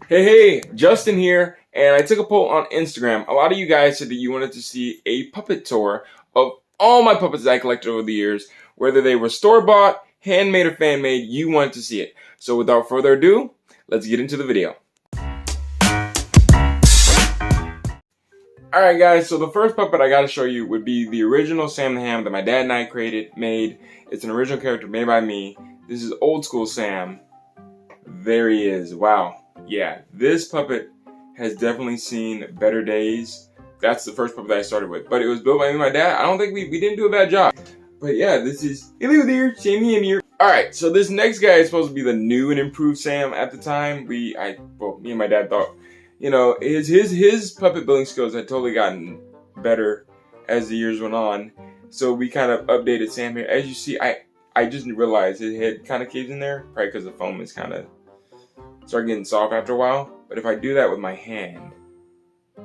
Hey, Justin here, and I took a poll on Instagram. A lot of you guys said that you wanted to see a puppet tour of all my puppets that I collected over the years. Whether they were store-bought, handmade, or fan-made, you wanted to see it. So without further ado, let's get into the video. Alright guys, so the first puppet I gotta show you would be the original Sam the Ham that my dad and I made. It's an original character made by me. This is old school Sam. There he is. Wow. Yeah, this puppet has definitely seen better days. That's the first puppet that I started with. But it was built by me and my dad. I don't think we didn't do a bad job. But yeah, this is hello there, Sammy here. Alright, so this next guy is supposed to be the new and improved Sam at the time. Me and my dad thought, you know, his puppet building skills had totally gotten better as the years went on. So we kind of updated Sam here. As you see, I just realized his head kind of caves in there, probably because the foam is kind of start getting soft after a while. But if I do that with my hand,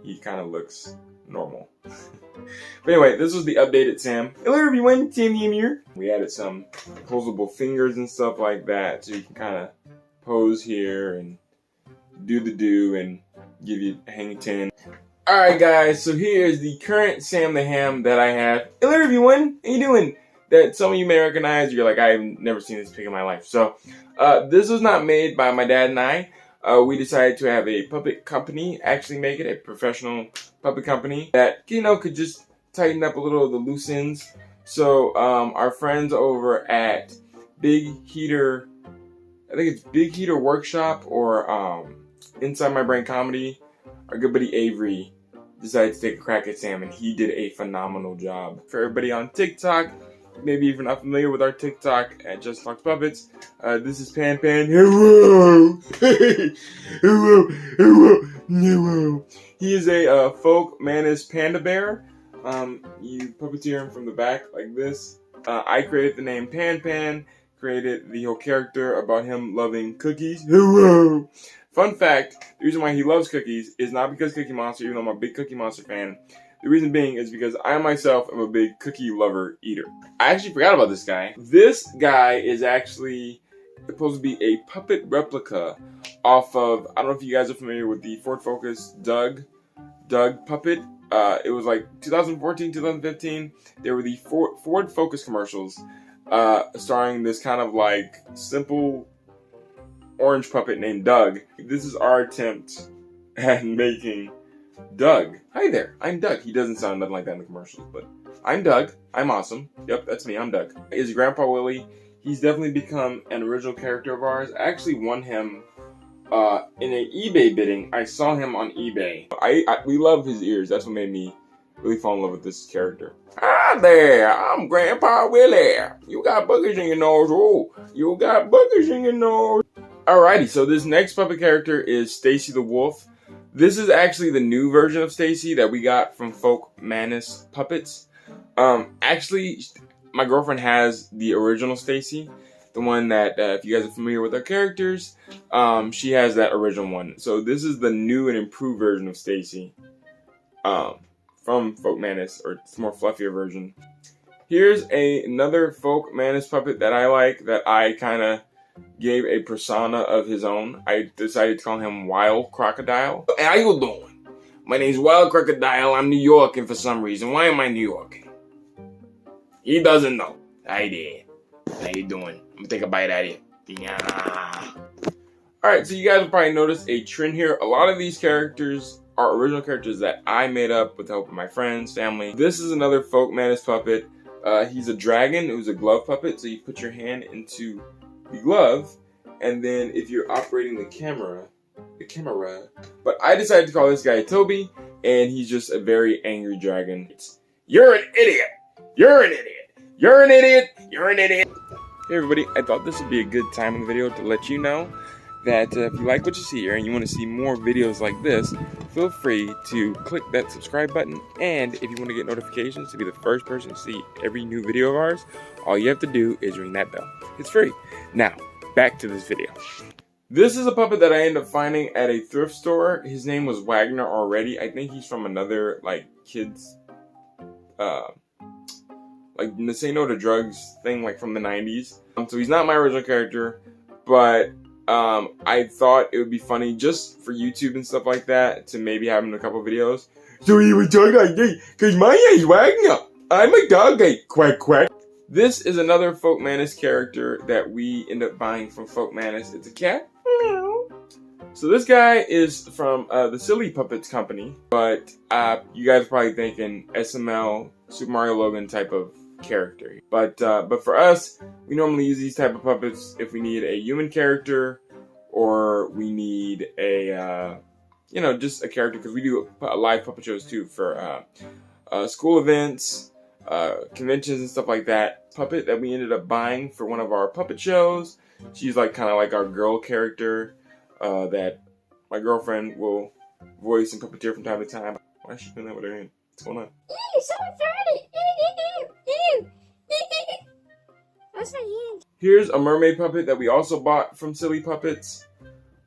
he kind of looks normal. But anyway, this was the updated Sam. Hello everyone, Sam here. We added some posable fingers and stuff like that, so you can kind of pose here and do the do and give you a hang 10. Alright guys, so here's the current Sam the Ham that I have. Hello everyone, how you doing? That some of you may recognize. You're like, I've never seen this pig in my life. So this was not made by my dad and I. We decided to have a puppet company actually make it, a professional puppet company that, you know, could just tighten up a little of the loose ends. So our friends over at Big Heater, I think it's Big Heater Workshop or Inside My Brain Comedy, our good buddy Avery decided to take a crack at Sam, and he did a phenomenal job. For everybody on TikTok, maybe if you're not familiar with our TikTok at JustinTalksPuppets, this is Pan Pan. Hello! Hello! Hello! Hello! He is a folk manus panda bear. You puppeteer him from the back like this. I created the name Pan Pan, created the whole character about him loving cookies. Hello! Fun fact, the reason why he loves cookies is not because Cookie Monster, even though I'm a big Cookie Monster fan. The reason being is because I myself am a big cookie lover eater. I actually forgot about this guy. This guy is actually supposed to be a puppet replica off of, I don't know if you guys are familiar with the Ford Focus Doug puppet. It was like 2014, 2015. There were the Ford Focus commercials starring this kind of like simple orange puppet named Doug. This is our attempt at making Doug. Hi there, I'm Doug. He doesn't sound nothing like that in the commercials, but I'm Doug. I'm awesome. Yep, that's me. I'm Doug. Is Grandpa Willie. He's definitely become an original character of ours. I actually won him in an eBay bidding. I saw him on eBay. We love his ears. That's what made me really fall in love with this character. Hi there, I'm Grandpa Willie. You got boogers in your nose. Oh, you got boogers in your nose. Alrighty, so this next puppet character is Stacey the Wolf. This is actually the new version of Stacey that we got from Folk Manus Puppets. Actually, my girlfriend has the original Stacey, the one that, if you guys are familiar with our characters, she has that original one. So this is the new and improved version of Stacey from Folk Manus, or it's a more fluffier version. Here's another Folk Manus puppet that I like, that I kind of gave a persona of his own. I decided to call him Wild Crocodile. Hey, how you doing? My name's Wild Crocodile. I'm New Yorking for some reason. Why am I New Yorking? He doesn't know. I did. How you doing? I'm gonna take a bite out of it. Yeah. Alright, so you guys will probably notice a trend here. A lot of these characters are original characters that I made up with the help of my friends, family. This is another Folk Manus puppet. He's a dragon who's a glove puppet. So you put your hand into the glove, and then if you're operating the camera, but I decided to call this guy Toby, and he's just a very angry dragon. You're an idiot! You're an idiot! You're an idiot! You're an idiot! Hey everybody, I thought this would be a good time in the video to let you know that if you like what you see here and you want to see more videos like this, feel free to click that subscribe button, and if you want to get notifications to be the first person to see every new video of ours, all you have to do is ring that bell. It's free. Now, back to this video. This is a puppet that I ended up finding at a thrift store. His name was Wagner already. I think he's from another, like, kids, like, Say No to Drugs thing, like, from the 90s. So he's not my original character, but I thought it would be funny just for YouTube and stuff like that to maybe have him in a couple videos. So he was talking like this, cause my name's Wagner. I'm a dog, quack quack. This is another Folk Manus character that we end up buying from Folk Manus. It's a cat. So this guy is from the Silly Puppets company, but you guys are probably thinking SML, Super Mario Logan type of character. But for us, we normally use these type of puppets if we need a human character or we need a just a character, because we do live puppet shows too for school events, conventions and stuff like that. Puppet that we ended up buying for one of our puppet shows. She's like kind of like our girl character that my girlfriend will voice and puppeteer from time to time. Why is she doing that with her hand? What's going on? Ew, so funny. Ew. That's my hand. Here's a mermaid puppet that we also bought from Silly Puppets.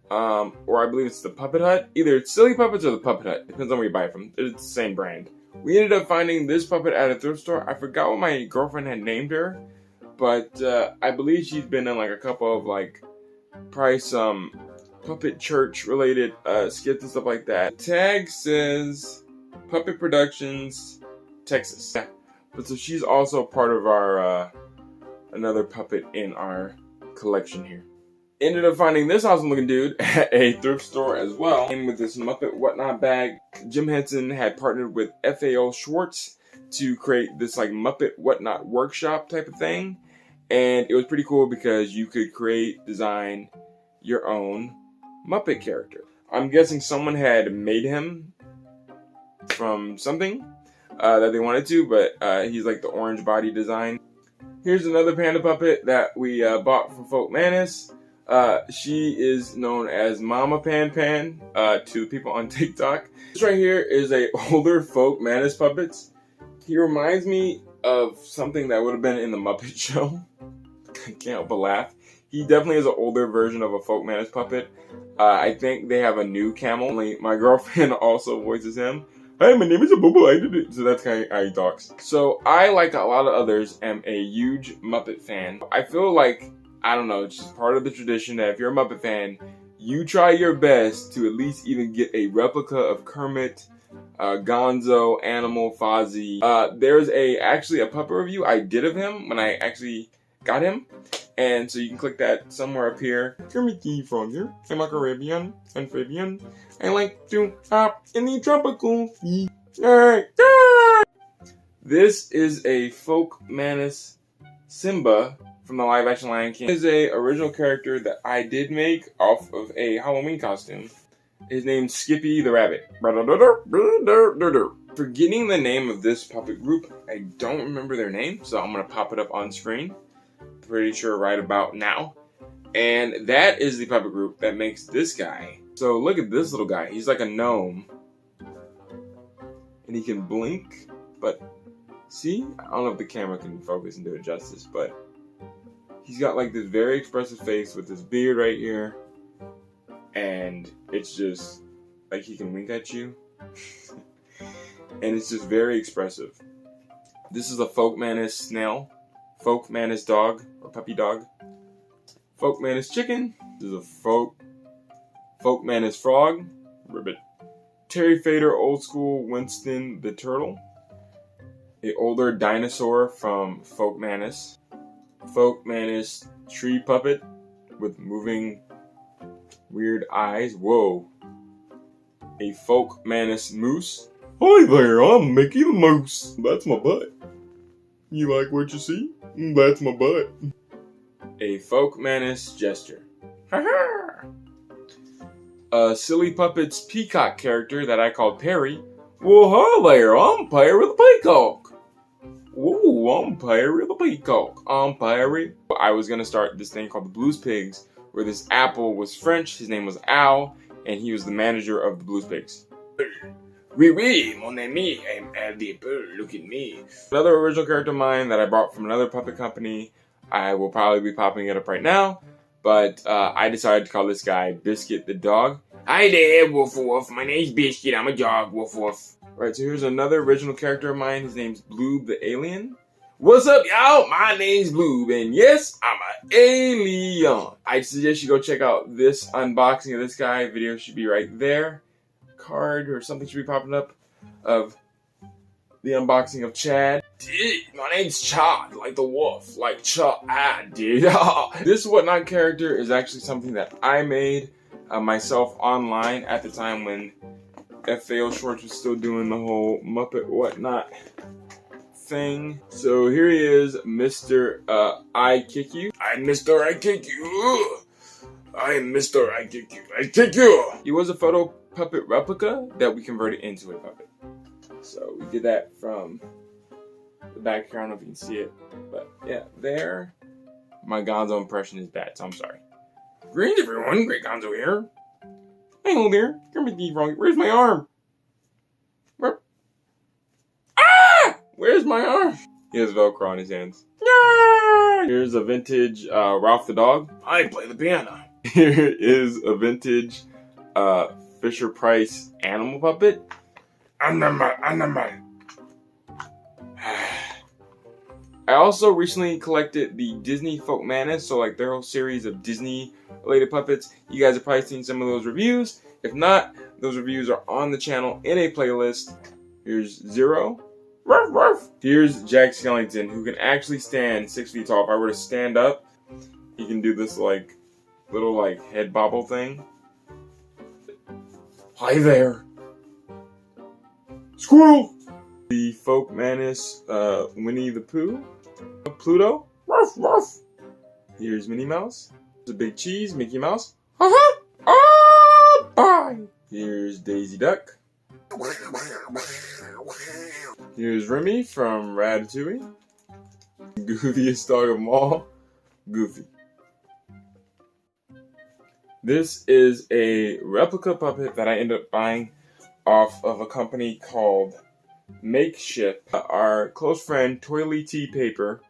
Or I believe it's the Puppet Hut. Either it's Silly Puppets or the Puppet Hut. Depends on where you buy it from. It's the same brand. We ended up finding this puppet at a thrift store. I forgot what my girlfriend had named her. But I believe she's been in like a couple of like probably some puppet church related skits and stuff like that. Tag says Puppet Productions, Texas. Yeah. But so she's also part of our another puppet in our collection here. Ended up finding this awesome looking dude at a thrift store as well. Came with this Muppet Whatnot bag. Jim Henson had partnered with FAO Schwartz to create this like Muppet Whatnot workshop type of thing. And it was pretty cool because you could create, design your own Muppet character. I'm guessing someone had made him from something that they wanted to, but he's like the orange body design. Here's another panda puppet that we bought from Folk Manus. She is known as Mama Pan Pan to the people on TikTok. This right here is a older Folk Manus puppets. He reminds me of something that would have been in the Muppet Show. I can't help but laugh. He definitely is an older version of a Folk Manus puppet. I think they have a new camel. My girlfriend also voices him. Hi, my name is a Bobo. So that's kind of how he talks. So I, like a lot of others, am a huge Muppet fan. I feel like, I don't know, it's just part of the tradition that if you're a Muppet fan, you try your best to at least even get a replica of Kermit, Gonzo, Animal, Fozzie. There's actually a puppet review I did of him when I actually got him. And so you can click that somewhere up here. Kermit the Frog here. I'm a Caribbean and Fabian. I like to hop in the tropical sea. This is a Folk Manus Simba from the live action Lion King. This is a original character that I did make off of a Halloween costume. His name's Skippy the Rabbit. Forgetting the name of this puppet group, I don't remember their name, so I'm gonna pop it up on screen. Pretty sure right about now. And that is the puppet group that makes this guy. So look at this little guy. He's like a gnome. And he can blink, but see? I don't know if the camera can focus and do it justice, but he's got like this very expressive face with this beard right here. And it's just like he can wink at you. And it's just very expressive. This is a Folk Manus snail. Folk Manus dog, or puppy dog. Folk Manus chicken. This is a Folk Manus frog. Ribbit. Terry Fader old school Winston the turtle. A older dinosaur from Folk Manus. Folk Manus tree puppet with moving weird eyes. Whoa. A Folk Manus moose. Hi there, I'm Mickey the Moose. That's my butt. You like what you see? That's my butt. A Folk Manus gesture. A Silly Puppets peacock character that I called Perry. Well, hi there, I'm Perry the Peacock. Ooh, I'm Perry the Peacock. I'm Perry. I was gonna start this thing called the Blues Pigs, where this apple was French, his name was Al, and he was the manager of the Blues Pigs. Oui, oui, mon ami, I'm Al the Apple, look at me. Another original character of mine that I bought from another puppet company. I will probably be popping it up right now, but I decided to call this guy Biscuit the Dog. Hi there, Woof Woof, my name's Biscuit, I'm a dog, Woof Woof. Right, so here's another original character of mine, his name's Bloob the Alien. What's up, y'all? My name's Bloob, and yes, I'm an alien. I suggest you go check out this unboxing of this guy. Video should be right there. Card or something should be popping up of the unboxing of Chad. Dude, my name's Chad, like the wolf, like Chad, dude. This Whatnot character is actually something that I made myself online at the time when FAO Shorts was still doing the whole Muppet Whatnot thing. So here he is, Mr. I Kick You. I'm Mr. I Kick You. I'm Mr. I Kick You. I Kick You. He was a photo puppet replica that we converted into a puppet. So we did that from the back here. I don't know if you can see it, but yeah, there. My Gonzo impression is bad, so I'm sorry. Greetings, everyone. Great Gonzo here. Hey, hello there. Kermit the Frog. Where's my arm? Where? Ah! Where's my arm? He has Velcro on his hands. Yay! Here's a vintage Ralph the dog. I play the piano. Here is a vintage Fisher Price animal puppet. Animal. I also recently collected the Disney Folk Madness, so like their whole series of Disney related puppets. You guys have probably seen some of those reviews. If not, those reviews are on the channel in a playlist. Here's Zero. Ruff, ruff. Here's Jack Skellington, who can actually stand 6 feet tall. If I were to stand up, he can do this like little like head bobble thing. Hi there. Squirrel. The Folk Madness Winnie the Pooh. Pluto. Ruff, ruff. Here's Minnie Mouse. The Big Cheese, Mickey Mouse. Oh, bye. Here's Daisy Duck. Here's Remy from Ratatouille. Goofiest dog of them all, Goofy. This is a replica puppet that I ended up buying off of a company called Makeshift. Our close friend Toilet Tea Paper,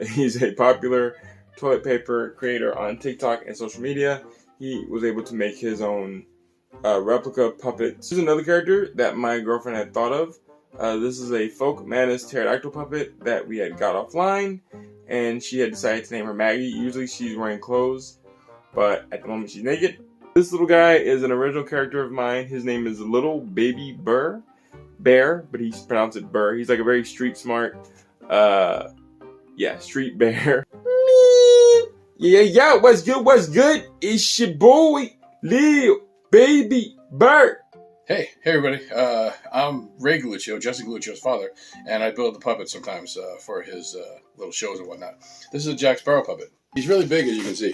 he's a popular toilet paper creator on TikTok and social media. He was able to make his own replica puppet. This is another character that my girlfriend had thought of. This is a Folk Madness pterodactyl puppet that we had got offline, and she had decided to name her Maggie. Usually she's wearing clothes, but at the moment she's naked. This little guy is an original character of mine. His name is Little Baby Bear, but he's pronounced it Burr. He's like a very street smart, street bear. Yeah, what's good? It's your boy, Lil Baby Bear. Hey everybody, I'm Ray Galuccio, Justin Galuccio's father, and I build the puppets sometimes for his little shows and whatnot. This is a Jack Sparrow puppet. He's really big, as you can see.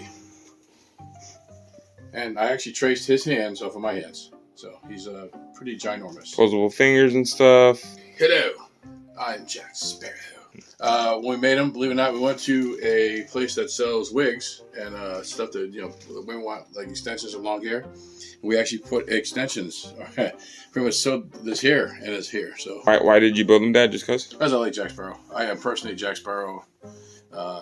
And I actually traced his hands off of my hands. So he's pretty ginormous. Posable fingers and stuff. Hello, I'm Jack Sparrow. When we made him, believe it or not, we went to a place that sells wigs and stuff that, women want, like extensions of long hair. We actually put extensions, pretty much sewed this hair in his hair. So Why did you build him, Dad? Just because? Because I like Jack Sparrow. I impersonate Jack Sparrow,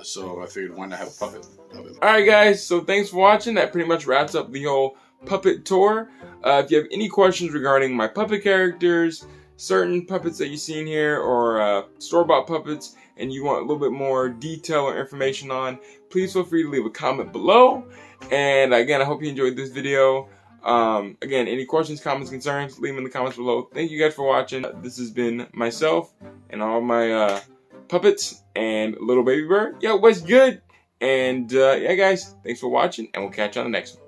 so I figured why not have a puppet of him. Alright guys, so thanks for watching. That pretty much wraps up the whole puppet tour. If you have any questions regarding my puppet characters, certain puppets that you've seen here, or store-bought puppets, and you want a little bit more detail or information on, please feel free to leave a comment below. And again, I hope you enjoyed this video. Again, any questions, comments, concerns, leave them in the comments below. Thank you guys for watching. This has been myself and all my puppets and Little Baby Bird. Yo, what's good? And yeah guys, thanks for watching, and we'll catch you on the next one.